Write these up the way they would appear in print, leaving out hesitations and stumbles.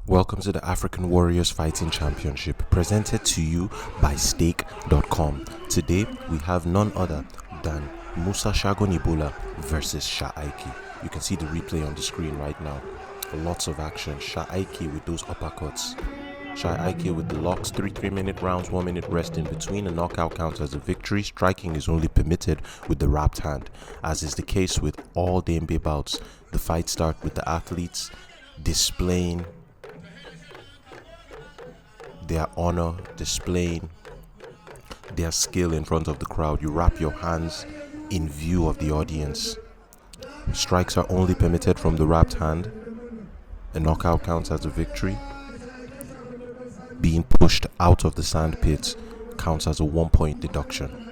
Welcome to the African Warriors Fighting Championship, presented to you by Stake.com. Today, we have none other than Musa Shagon Ebola versus Sha'ike. You can see the replay on the screen right now. Lots of action. Sha'ike with those uppercuts. Sha'ike with the locks, 3-minute rounds, 1 minute rest in between. A knockout counts as a victory. Striking is only permitted with the wrapped hand. As is the case with all Dambe bouts, the fights start with the athletes displaying their honor, displaying their skill in front of the crowd. You wrap your hands in view of the audience. Strikes are only permitted from the wrapped hand. A knockout counts as a victory. Being pushed out of the sand pit counts as a 1-point deduction.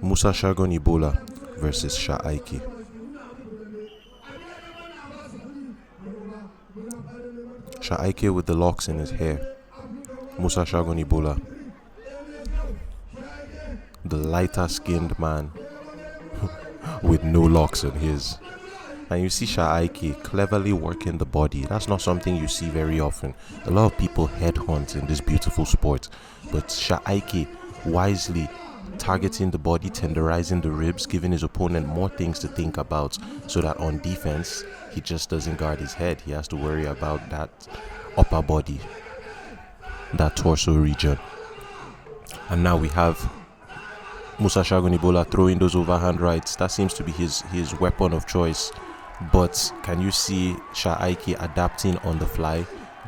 Musa Shagon Ebola versus Sha'ike. Sha'ike with the locks in his hair. Musa Shagon Ebola, the lighter skinned man with no locks in his. And you see Sha'ike cleverly working the body. That's not something you see very often. A lot of people headhunt in this beautiful sport, but Sha'ike wisely targeting the body, tenderizing the ribs, giving his opponent more things to think about, so that on defense he just doesn't guard his head. He has to worry about that upper body, that torso region. And now we have Musa Shagon Ebola throwing those overhand rights. That seems to be his weapon of choice. But can you see Sha'ike adapting on the fly,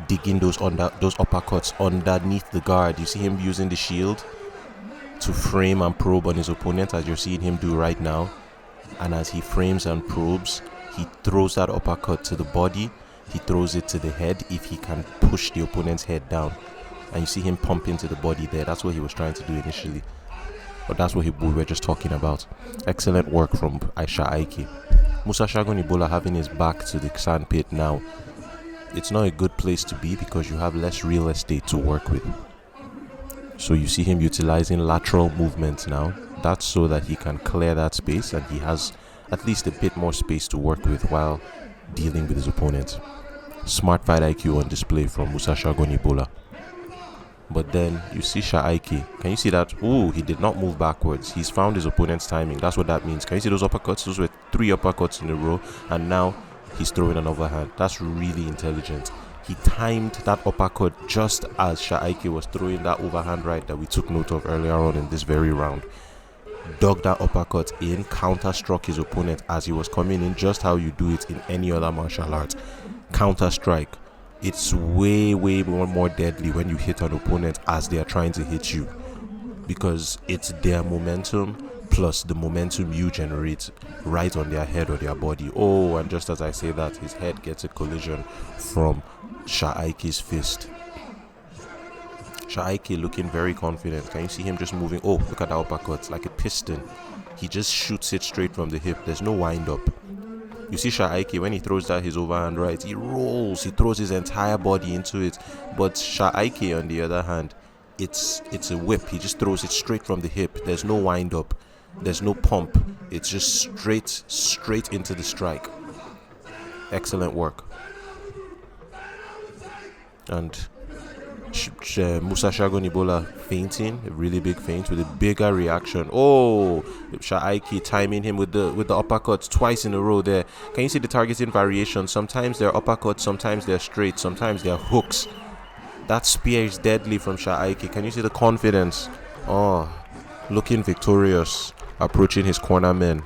digging those uppercuts underneath the guard? You see him using the shield to frame and probe on his opponent, as you're seeing him do right now. And as he frames and probes, he throws that uppercut to the body. He throws it to the head if he can push the opponent's head down. And you see him pump into the body there. That's what he was trying to do initially. But that's what we were just talking about. Excellent work from Sha'ike. Musa Shagon Ebola having his back to the sandpit now. It's not a good place to be because you have less real estate to work with. So you see him utilizing lateral movements now. That's so that he can clear that space and he has at least a bit more space to work with while dealing with his opponent. Smart fight IQ on display from Musa Shagon Ebola. But then you see Sha'ike. Can you see that? Ooh, he did not move backwards. He's found his opponent's timing. That's what that means. Can you see those uppercuts? Those were 3 uppercuts in a row. And now he's throwing an overhand. That's really intelligent. He timed that uppercut just as Sha'ike was throwing that overhand right that we took note of earlier on in this very round. Dug that uppercut in, counter-struck his opponent as he was coming in, just how you do it in any other martial art. Counter-strike. It's way more deadly when you hit an opponent as they are trying to hit you, because it's their momentum plus the momentum you generate right on their head or their body. Oh, and just as I say that, his head gets a collision from Sha'ike's fist. Sha'ike looking very confident. Can you see him just moving? Oh, look at that uppercut, like a piston. He just shoots it straight from the hip. There's no wind up. You see Sha'ike, when he throws that his overhand right, he rolls, he throws his entire body into it. But Sha'ike, on the other hand, it's a whip. He just throws it straight from the hip. There's no wind up. There's no pump. It's just straight into the strike. Excellent work. And Musa Shagon Ebola feinting, a really big feint with a bigger reaction. Oh, Sha'ike timing him with the uppercuts twice in a row there. Can you see the targeting variation? Sometimes they're uppercuts, sometimes they're straight, sometimes they're hooks. That spear is deadly from Sha'ike. Can you see the confidence? Oh, looking victorious, approaching his corner men.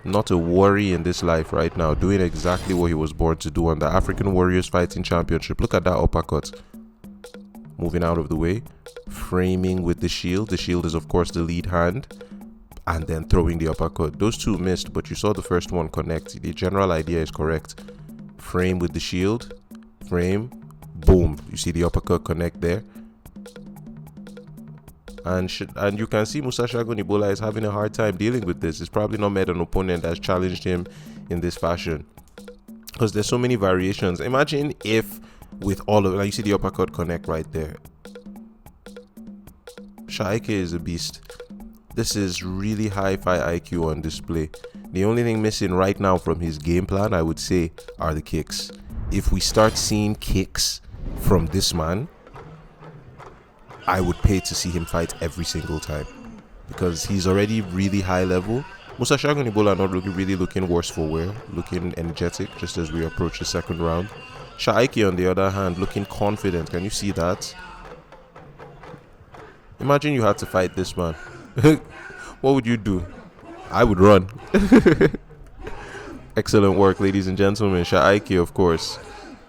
Not a worry in this life right now, doing exactly what he was born to do on the African Warriors Fighting Championship. Look at that uppercut. Moving out of the way, framing with the shield. The shield is, of course, the lead hand, and then throwing the uppercut. Those two missed, but you saw the first one connect. The general idea is correct. Frame with the shield, frame, boom. You see the uppercut connect there. And you can see Musa Shagon Ebola is having a hard time dealing with this. He's probably not met an opponent that's challenged him in this fashion, because there's so many variations. Imagine if with all of, like, you see the uppercut connect right there. Sha'ike is a beast. This is really high fight IQ on display. The only thing missing right now from his game plan, I would say, are the kicks. If we start seeing kicks from this man, I would pay to see him fight every single time, because he's already really high level. Musa Shagon Ebola not really looking worse for wear, looking energetic just as we approach the second round. Sha'ike, on the other hand, looking confident. Can you see that? Imagine you had to fight this man. What would you do? I would run. Excellent work, ladies and gentlemen. Sha'ike, of course,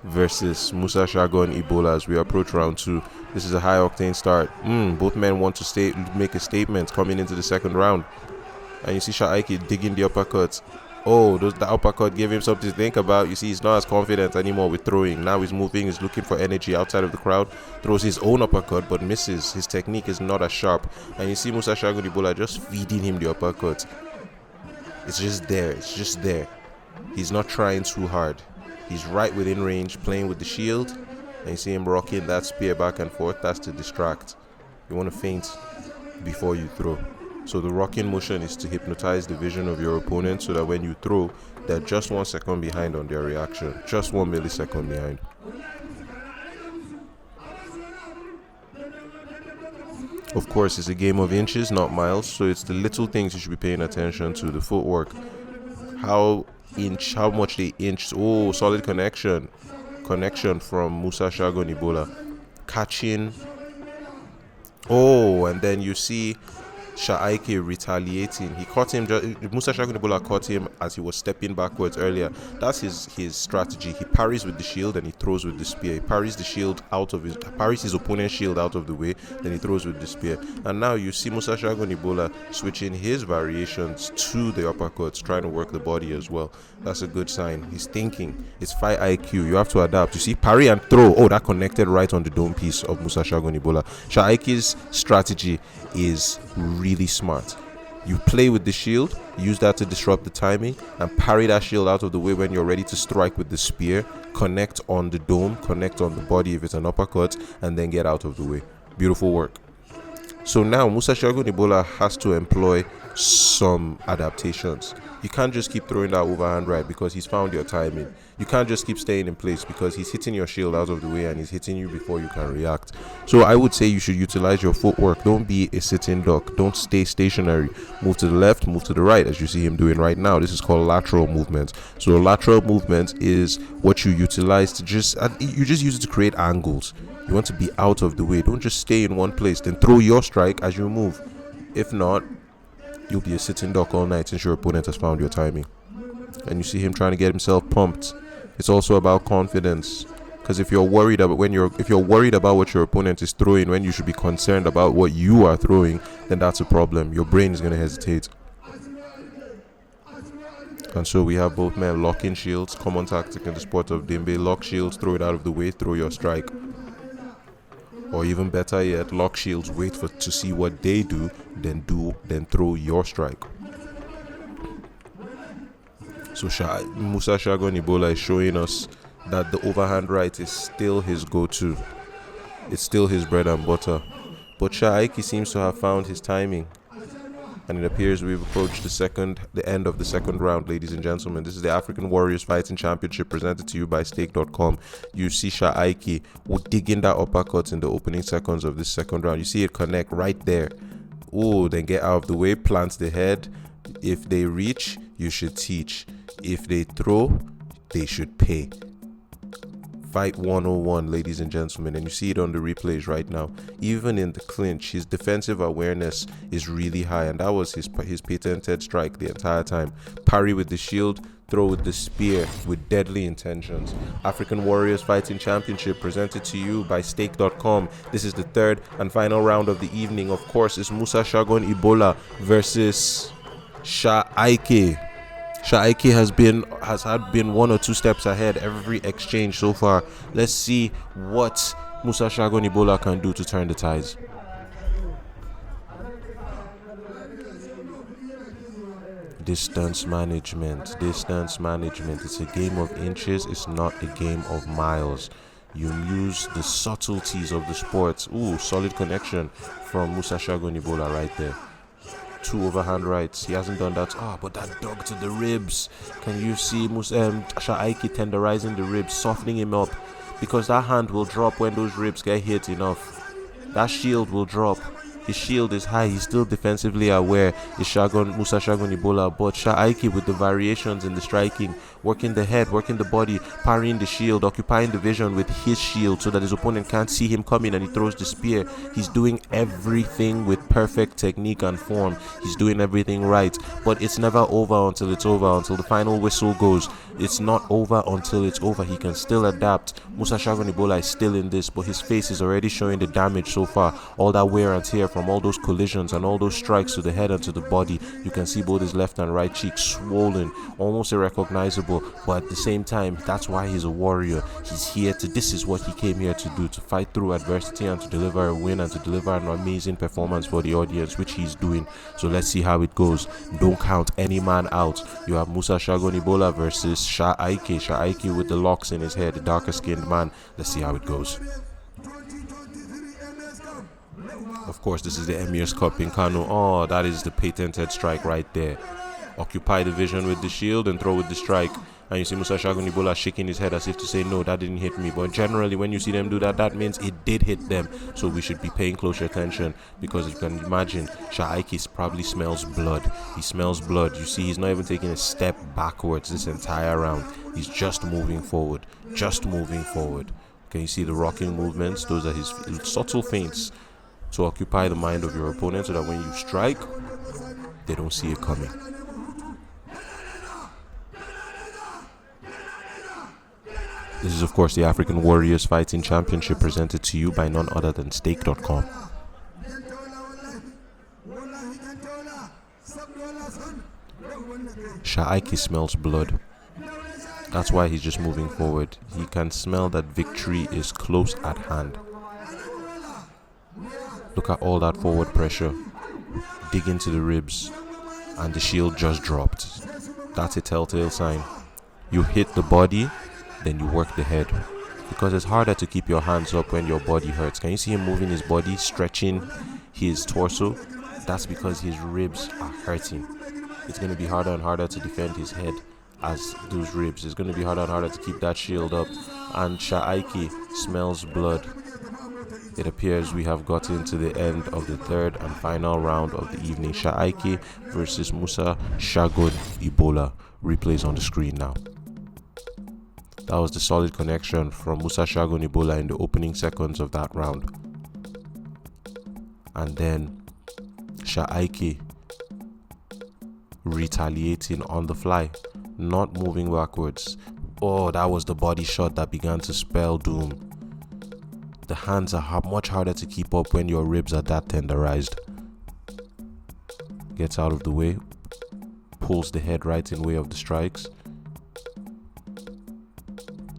versus Musa Shagon Ebola as we approach round 2. This is a high octane start. Both men want to make a statement coming into the second round. And you see Sha'ike digging the uppercuts. Oh, the uppercut gave him something to think about. You see, he's not as confident anymore with throwing. Now he's moving, he's looking for energy outside of the crowd. Throws his own uppercut, but misses. His technique is not as sharp. And you see Musa Shagon Ebola just feeding him the uppercut. It's just there. It's just there. He's not trying too hard. He's right within range, playing with the shield. And you see him rocking that spear back and forth. That's to distract. You want to feint before you throw. So the rocking motion is to hypnotize the vision of your opponent so that when you throw, they're just 1 second behind on their reaction. Just 1 millisecond behind. Of course, it's a game of inches, not miles. So it's the little things you should be paying attention to. The footwork. How much they inch. Oh, solid connection. Connection from Musa Shagon Ebola. Catching. Oh, and then you see Sha'ike retaliating. He caught him. Musa Shagon Ebola caught him as he was stepping backwards earlier. That's his strategy. He parries with the shield and he throws with the spear. He parries his opponent's shield out of the way, then he throws with the spear. And now you see Musa Shagon Ebola switching his variations to the uppercuts, trying to work the body as well. That's a good sign. He's thinking. It's fight IQ. You have to adapt. You see, parry and throw. Oh, that connected right on the dome piece of Musa Shagon Ebola. Sha'ike's strategy is really smart. You play with the shield, use that to disrupt the timing, and parry that shield out of the way when you're ready to strike with the spear. Connect on the dome, connect on the body if it's an uppercut, and then get out of the way. Beautiful work. So now Musa Shagon Ebola has to employ some adaptations. You can't just keep throwing that overhand right because he's found your timing. You can't just keep staying in place because he's hitting your shield out of the way and he's hitting you before you can react. So I would say you should utilize your footwork. Don't be a sitting duck. Don't stay stationary. Move to the left, move to the right, as you see him doing right now. This is called lateral movement. So lateral movement is what you utilize to just use it to create angles. You want to be out of the way. Don't just stay in one place. Then throw your strike as you move. If not, you'll be a sitting duck all night since your opponent has found your timing. And you see him trying to get himself pumped. It's also about confidence, because if you're worried about what your opponent is throwing when you should be concerned about what you are throwing, then that's a problem. Your brain is going to hesitate. And so we have both men locking shields, common tactic in the sport of Dambe. Lock shields, throw it out of the way, throw your strike. Or even better yet, lock shields, wait to see what they do, then throw your strike. So Musa Shagon Ebola is showing us that the overhand right is still his go-to. It's still his bread and butter. But Sha'ike seems to have found his timing. And it appears we've approached the end of the second round, ladies and gentlemen. This is the African Warriors Fighting Championship presented to you by Stake.com. You see Sha'ike digging that uppercut in the opening seconds of this second round. You see it connect right there. Oh, then get out of the way, plant the head. If they reach, you should teach. If they throw, they should pay. Fight 101, ladies and gentlemen, and you see it on the replays right now. Even in the clinch, his defensive awareness is really high, and that was his patented strike the entire time. Parry with the shield, throw with the spear with deadly intentions. African Warriors Fighting Championship presented to you by Stake.com. This is the third and final round of the evening. Of course, it's Musa Shagon Ebola versus Sha'ike. Sha'ike has been 1 or 2 steps ahead every exchange so far. Let's see what Musa Shagon Ebola can do to turn the tides. Distance management. It's a game of inches. It's not a game of miles. You use the subtleties of the sport. Ooh, solid connection from Musa Shagon Ebola right there. 2 overhand rights. He hasn't done that. But that dug to the ribs. Can you see Sha'ike tenderizing the ribs, softening him up? Because that hand will drop when those ribs get hit enough. That shield will drop. His shield is high. He's still defensively aware. It's Musa Shagon Ebola. But Sha'ike with the variations in the striking, working the head, working the body, parrying the shield, occupying the vision with his shield so that his opponent can't see him coming, and he throws the spear. He's doing everything with perfect technique and form. He's doing everything right. But it's never over until it's over, until the final whistle goes. It's not over until it's over. He can still adapt. Musa Shagon Ebola is still in this, but his face is already showing the damage so far. All that wear and tear from all those collisions and all those strikes to the head and to the body. You can see both his left and right cheeks swollen, almost irrecognizable. But at the same time, that's why he's a warrior. He's here to, this is what he came here to do, to fight through adversity and to deliver a win and to deliver an amazing performance for the audience, which he's doing. So let's see how it goes. Don't count any man out. You have Musa Shagon Ebola versus Sha'ike. Sha'ike with the locks in his hair, the darker skinned man. Let's see how it goes. Of course, this is the Emir's Cup in Kano. That is the patented strike right there. Occupy the vision with the shield and throw with the strike. And you see Musa Shagon Ebola shaking his head as if to say, no, that didn't hit me. But generally, when you see them do that, that means it did hit them. So we should be paying closer attention, because you can imagine, Sha'ike probably smells blood. He smells blood. You see, he's not even taking a step backwards this entire round. He's just moving forward. Just moving forward. Can you see the rocking movements? Those are his subtle feints to occupy the mind of your opponent so that when you strike, they don't see it coming. This is, of course, the African Warriors Fighting Championship, presented to you by none other than Stake.com. Sha'ike smells blood. That's why he's just moving forward. He can smell that victory is close at hand. Look at all that forward pressure. Dig into the ribs. And the shield just dropped. That's a telltale sign. You hit the body, then you work the head. Because it's harder to keep your hands up when your body hurts. Can you see him moving his body, stretching his torso? That's because his ribs are hurting. It's going to be harder and harder to defend his head as those ribs. It's going to be harder and harder to keep that shield up. And Sha'ike smells blood. It appears we have gotten to the end of the third and final round of the evening. Sha'ike versus Musa Shagon Ebola. Replays on the screen now. That was the solid connection from Musa Shagon Ebola in the opening seconds of that round. And then Sha'ike retaliating on the fly, not moving backwards. That was the body shot that began to spell doom. The hands are much harder to keep up when your ribs are that tenderized. Gets out of the way, pulls the head right in way of the strikes.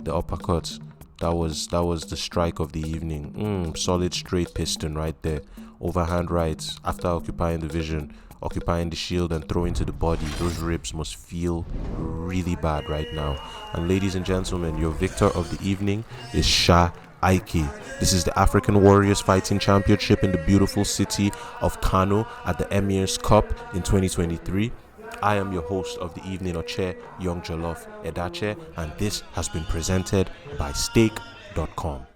The uppercut, that was the strike of the evening. Solid straight piston right there. Overhand rights after occupying the vision, occupying the shield and throwing to the body. Those ribs must feel really bad right now. And ladies and gentlemen, your victor of the evening is Sha'ike. This is the African Warriors Fighting Championship in the beautiful city of Kano at the Emir's Cup in 2023. I am your host of the evening, Oche Young Jollof Edache, and this has been presented by Stake.com.